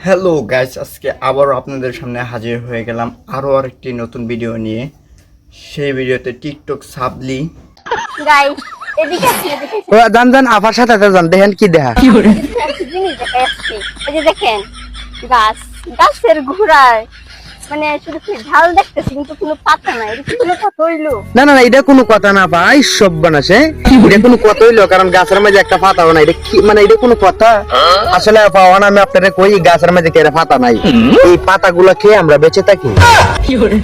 Hello guys, আজকে আবারও আপনাদের সামনে হাজির হয়ে গেলাম আরও আরেকটি নতুন ভিডিও নিয়ে। সেই ভিডিওতে টিকটক সাবলি গাইস এদিকে আসেন, এদিকে আসেন। ও জান আফার সাথে জান দেখেন কি দেখা একটা জিনিস দেখা যাচ্ছে। এই যে দেখেন গাছের গোড়ায় মানে শুধু কি ঢাল দেখতেছি কিন্তু কোনো পাতা নাই। এটা কি কোনো কথা হইলো? না না না, এটা কোনো কথা না ভাই, সব বানাসে এটা কোনো কথা হইলো? কারণ গাছের মাঝে একটা পাতাও নাই, এটা কি মানে এটা কোনো কথা? আসলে পাওয়ান আমি আপনাদের কই গাছের মাঝে কেড়ে পাতা নাই, এই পাতাগুলো খেয়ে আমরা বেঁচে থাকি,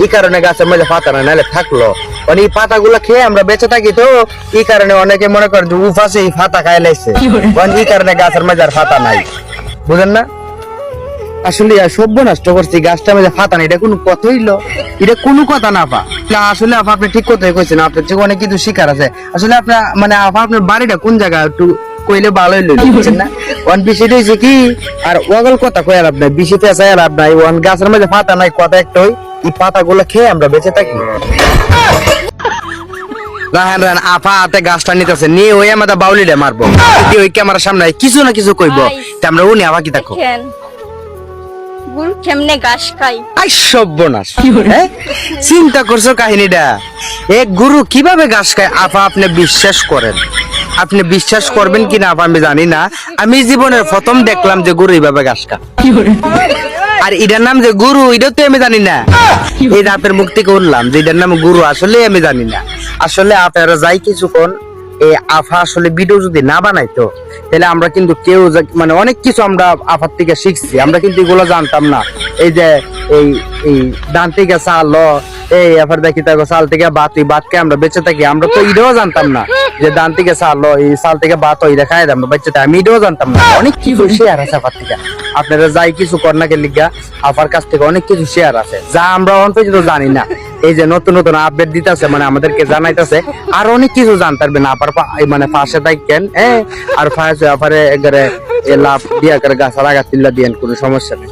এই কারণে গাছের মাঝে পাতা নাই, নাহলে থাকলো। মানে এই পাতাগুলো খেয়ে আমরা বেঁচে থাকি, তো এই কারণে অনেকে মনে করে যে উপাসে এই পাতা খাই লাইছে, এই কারণে গাছের মাঝে আর পাতা নাই, বুঝেন না? আসলে সভ্য নষ্ট করছি, গাছটা মাঝে ফাতা না, এটা কোনো কথা হইলো? এটা কোনো কথা না পা। আসলে আপা আপনি ঠিক কথাই কইছেন, আপনার থেকে অনেক কিছু শিকার আছে। আসলে আপনার মানে আপা আপনার বাড়িটা কোন জায়গা একটু কইলে ভালো হইলো, বুঝছেন না? ওয়ান বিষয়টা হয়েছে কি, আর ওগল কথা কয়ে লাভ নাই, বেশি পেঁচাই লাভ নাই। ওয়ান গাছের মাঝে ফাতা নাই, কথা একটা হই এই পাতাগুলো খেয়ে আমরা বেঁচে থাকি। রাহান রাহান আপা হাতে গাছটা নিতেছে, নিয়ে ওই আমাদের বাউলিটা মারবো, ওই ক্যামেরার সামনে কিছু না কিছু কইবো, আমরা উনি আবার কি থাকো দেখেন গুল কেমনে গাছ খাই। আই সর্বনাশ, হ্যাঁ? চিন্তা করছো কাহিনীটা, এক গুরু কিভাবে ঘাস খায়? আপা আপনি বিশ্বাস করেন, আপনি বিশ্বাস করবেন কিনা আপা আমি জানি না, আমি জীবনের প্রথম দেখলাম যে গুরু এইভাবে ঘাস খায়। আর এটার নাম যে গুরু, এটাও তো আমি জানি না, এই রাতের মুখ থেকে উঠলাম যে এটার নাম গুরু, আসলে আমি জানি না। আসলে আপনারা যাই কিছুক্ষণ এই আফা আসলে ভিডিও যদি না বানাইতো তাহলে আমরা কিন্তু কেউ মানে অনেক কিছু আমরা আফার থেকে শিখছি, আমরা কিন্তু এগুলো জানতাম না। এই যে এই এই ডান থেকে চাল এই আফার দেখি তাকে চাল থেকে ভাতকে আমরা বেঁচে থাকি, আমরা তো এটাও জানতাম না যে ডান থেকে চাল এই চাল থেকে ভাত ওইটা খাই আমরা বেঁচে থাকি, আমি এটাও জানতাম না। অনেক কিছু শেয়ার আছে আফার থেকে, আপনারা যাই কিছু কর্নাকে লিখা আফার কাছ থেকে অনেক কিছু শেয়ার আছে যা আমরা অন্তত জানি না। এই যে নতুন নতুন আপডেট দিতেছে, মানে আমাদেরকে জানাইতেছে, আর অনেক কিছু জানতে পারবেন আপার মানে পাশে থাকেন, আর ফাঁসে আপারে লাভ দিয়া করে গাছ লাগা তিল্লা দিয়েন, কোনো সমস্যা নেই।